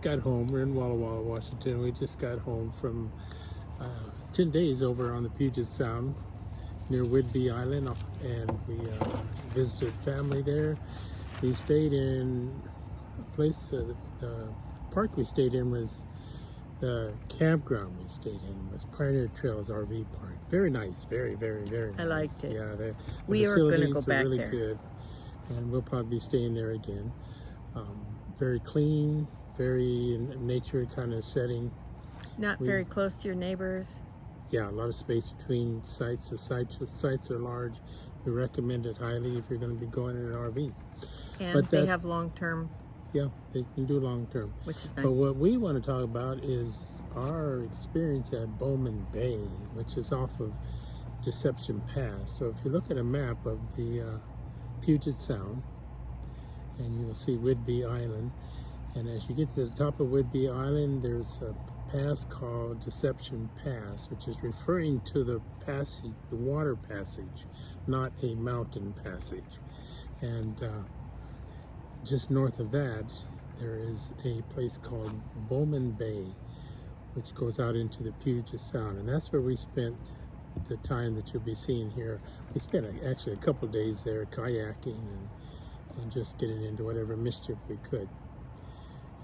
got home. We're in Walla Walla, Washington. We just got home from 10 days over on the Puget Sound near Whidbey Island, and we visited family there. We stayed in a place, the park we stayed in was the campground we stayed in was Pioneer Trails RV Park. Very nice, very, very, very nice. I liked it. Yeah, the We are going to go facilities back are really there. good, and we'll probably be staying there again. Very clean, very nature kind of setting. Not very close to your neighbors. Yeah, a lot of space between sites. The sites are large. We recommend it highly if you're going to be going in an RV. And But they have long-term, Yeah, they can do long term. which is nice. But what we want to talk about is our experience at Bowman Bay, which is off of Deception Pass. So if you look at a map of the Puget Sound, and you will see Whidbey Island, and as you get to the top of Whidbey Island, there's a pass called Deception Pass, which is referring to the passage, the water passage, not a mountain passage. And just north of that, there is a place called Bowman Bay, which goes out into the Puget Sound, and that's where we spent the time that you'll be seeing here. We spent actually a couple of days there kayaking and just getting into whatever mischief we could.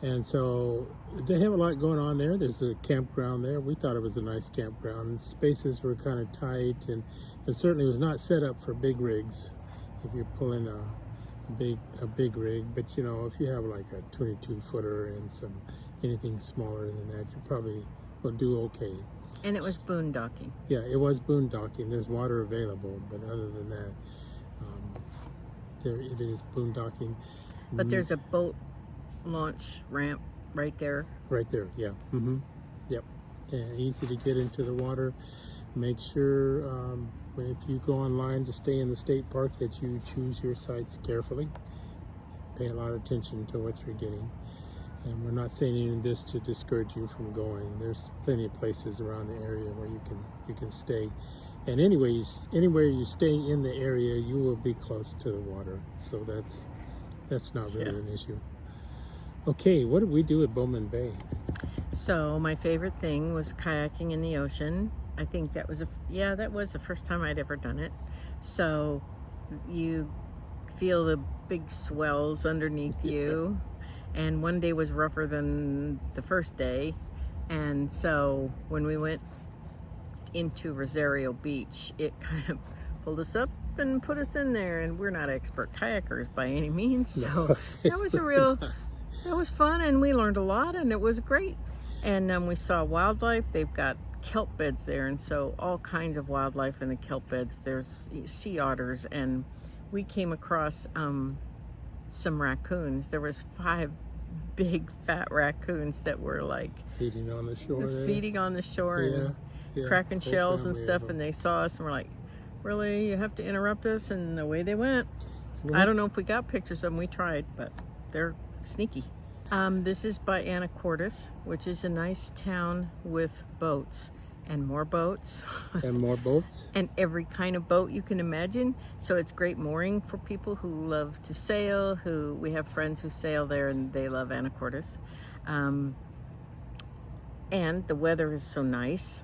And so they have a lot going on there. There's a campground there. We thought it was a nice campground. Spaces were kind of tight, and it certainly was not set up for big rigs if you're pulling a big rig. But you know, if you have like a 22-footer and anything smaller than that, you probably will do okay. And it was boondocking. Yeah, it was boondocking. There's water available, but other than that, there it is boondocking. But there's a boat launch ramp right there. Right there, yeah. Yep. And easy to get into the water. Make sure if you go online to stay in the state park that you choose your sites carefully. Pay a lot of attention to what you're getting. And we're not saying any of this to discourage you from going. There's plenty of places around the area where you can stay. And anywhere you stay in the area, you will be close to the water. So that's not really an issue. Okay, what did we do at Bowman Bay? So my favorite thing was kayaking in the ocean. I think that was the first time I'd ever done it. So you feel the big swells underneath you. And one day was rougher than the first day. And so when we went into Rosario Beach, it kind of pulled us up and put us in there. And we're not expert kayakers by any means. So that was fun, and we learned a lot, and it was great. And we saw wildlife. They've got kelp beds there, and so all kinds of wildlife in the kelp beds. There's sea otters, and we came across some raccoons. There was 5 big fat raccoons that were like feeding on the shore and cracking shells and stuff, and they saw us and were like, really, you have to interrupt us? And away they went. I don't know if we got pictures of them. We tried, but they're sneaky. This is by Anacortes, which is a nice town with boats and more boats. And more boats. And every kind of boat you can imagine. So it's great mooring for people who love to sail, we have friends who sail there and they love Anacortes. And the weather is so nice.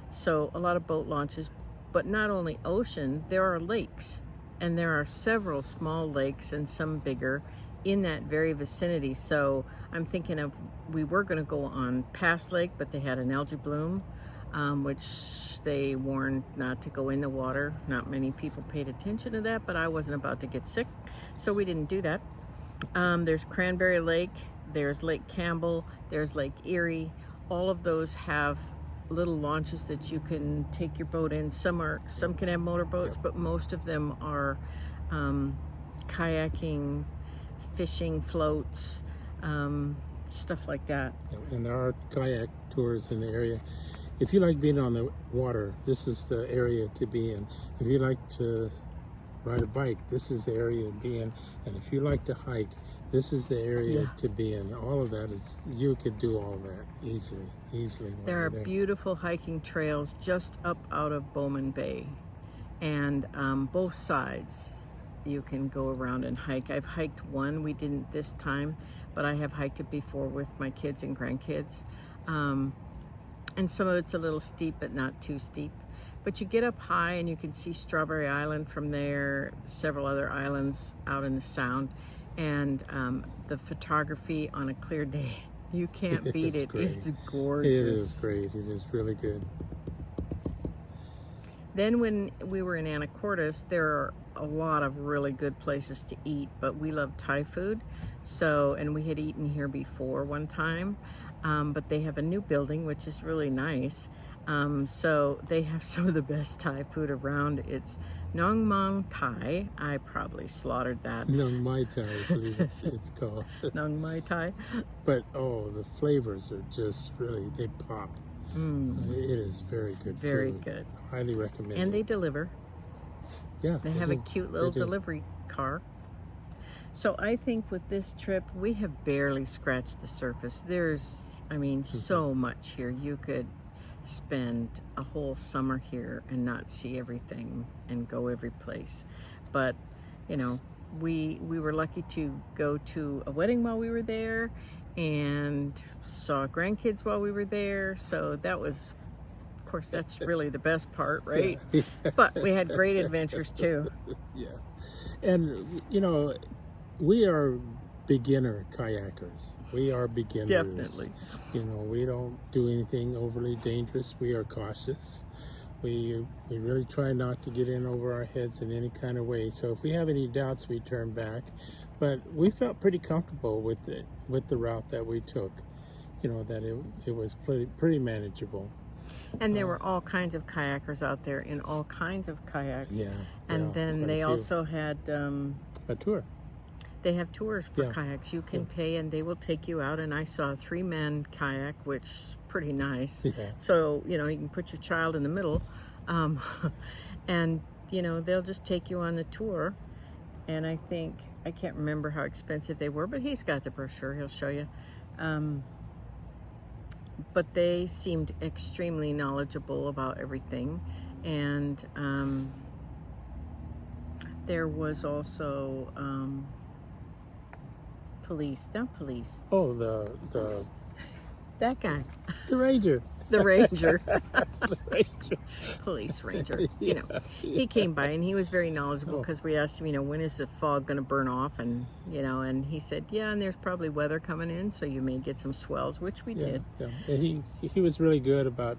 So a lot of boat launches, but not only ocean, there are lakes. And there are several small lakes and some bigger in that very vicinity. So I'm thinking we were going to go on Pass Lake, but they had an algae bloom, which they warned not to go in the water. Not many people paid attention to that, but I wasn't about to get sick, so we didn't do that. There's Cranberry Lake, there's Lake Campbell, there's Lake Erie. All of those have little launches that you can take your boat in. Some can have motorboats, but most of them are kayaking, fishing floats, stuff like that. And there are kayak tours in the area. If you like being on the water, this is the area to be in. If you like to ride a bike, this is the area to be in. And if you like to hike, this is the area to be in. All of that you could do all of that easily. There are beautiful hiking trails just up out of Bowman Bay, and both sides you can go around and hike. I've hiked one, we didn't this time, but I have hiked it before with my kids and grandkids. And some of it's a little steep, but not too steep. But you get up high and you can see Strawberry Island from there, several other islands out in the Sound, and the photography on a clear day, you can't beat it. It's gorgeous. It is great. It is really good. Then when we were in Anacortes, there are a lot of really good places to eat, but we love Thai food. So, and we had eaten here before one time, but they have a new building, which is really nice. So they have some of the best Thai food around. It's Nong Mang Thai. I probably slaughtered that. Nong Mai Thai, I believe it's called. Nong Mai Thai. But, oh, the flavors are just really, they pop. It is very good food. Very good. Highly recommended. And they deliver. Yeah. They have a cute little delivery car. So I think with this trip, we have barely scratched the surface. There's, I mean, so much here. You could spend a whole summer here and not see everything and go every place. But, you know, we were lucky to go to a wedding while we were there and saw grandkids while we were there. So that was, of course, that's really the best part, right? Yeah. But we had great adventures too. Yeah. And, you know, we are beginner kayakers. We are beginners. Definitely. You know, we don't do anything overly dangerous. We are cautious. We really try not to get in over our heads in any kind of way. So if we have any doubts, we turn back. But we felt pretty comfortable with the route that we took. You know, that it was pretty manageable. And there were all kinds of kayakers out there in all kinds of kayaks. Yeah. And then they also had a tour. They have tours for kayaks. You can pay and they will take you out. And I saw a 3-man kayak, which is pretty nice. Yeah. So, you know, you can put your child in the middle. And, you know, they'll just take you on the tour. And I can't remember how expensive they were, but he's got the brochure. He'll show you. But they seemed extremely knowledgeable about everything. And there was also not police. Oh, the that guy. The ranger. The ranger. The ranger. Police ranger. You know, he came by and he was very knowledgeable because we asked him, you know, when is the fog going to burn off? And, you know, and he said, yeah, and there's probably weather coming in, so you may get some swells, which we did. Yeah. And he was really good about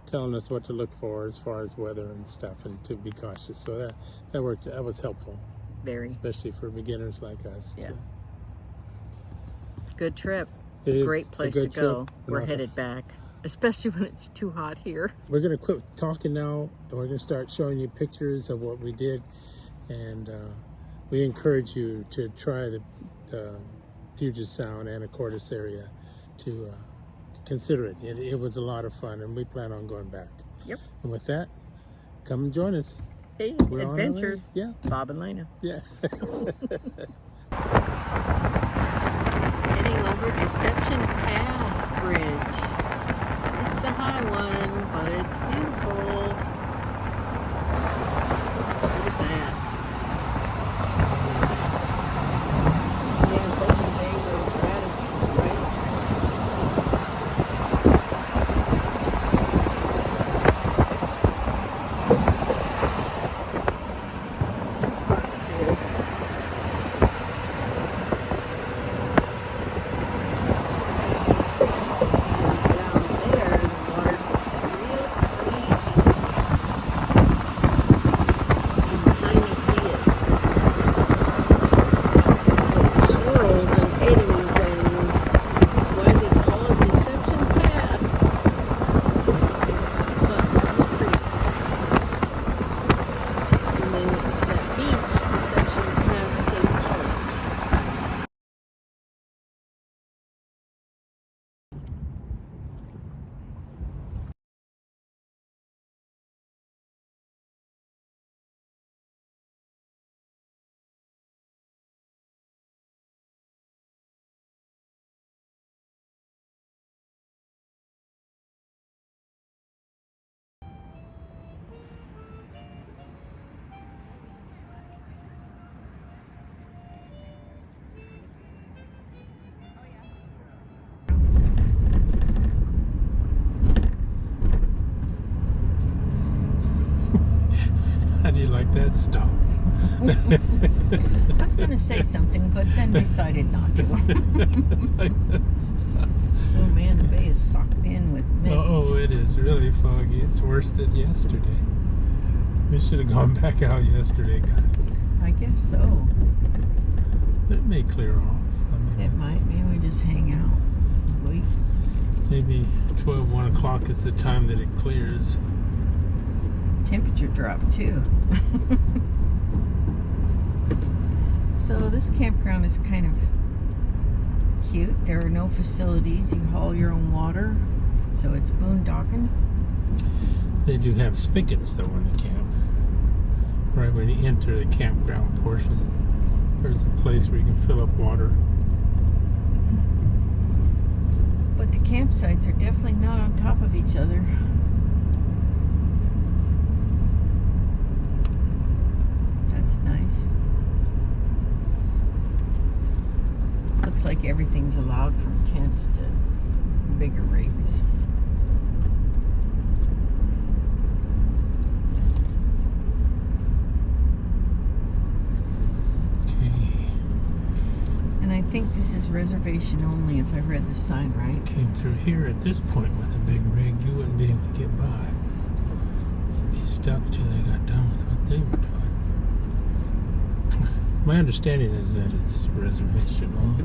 telling us what to look for as far as weather and stuff and to be cautious. So that worked. That was helpful. Very. Especially for beginners like us. Yeah. Good trip. It is great place to go. Trip. We're headed back, especially when it's too hot here. We're going to quit talking now, and we're going to start showing you pictures of what we did. And we encourage you to try the Puget Sound, Anacortes area to consider it. It was a lot of fun, and we plan on going back. Yep. And with that, come and join us. Hey, We're adventures. Yeah. Bob and Lena. Yeah. Heading over Deception Pass Bridge. It's a high one, but it's beautiful. Look at that. Yeah, Bowman Bay where Brad is, right? Two parts here. do you like that stop? I was going to say something, but then decided not to. Oh man, the bay is socked in with mist. Oh, it is really foggy. It's worse than yesterday. We should have gone back out yesterday, guys. I guess so. It may clear off. It might. Maybe we just hang out and wait. Maybe 1 o'clock is the time that it clears. Temperature dropped too. So this campground is kind of cute. There are no facilities. You haul your own water. So it's boondocking. They do have spigots though in the camp. Right when you enter the campground portion, there's a place where you can fill up water. But the campsites are definitely not on top of each other. That's nice. Looks like everything's allowed from tents to bigger rigs. And I think this is reservation only if I read the sign right. Came through here at this point with a big rig, you wouldn't be able to get by. You'd be stuck till they got done with what they were doing. My understanding is that it's reservation only.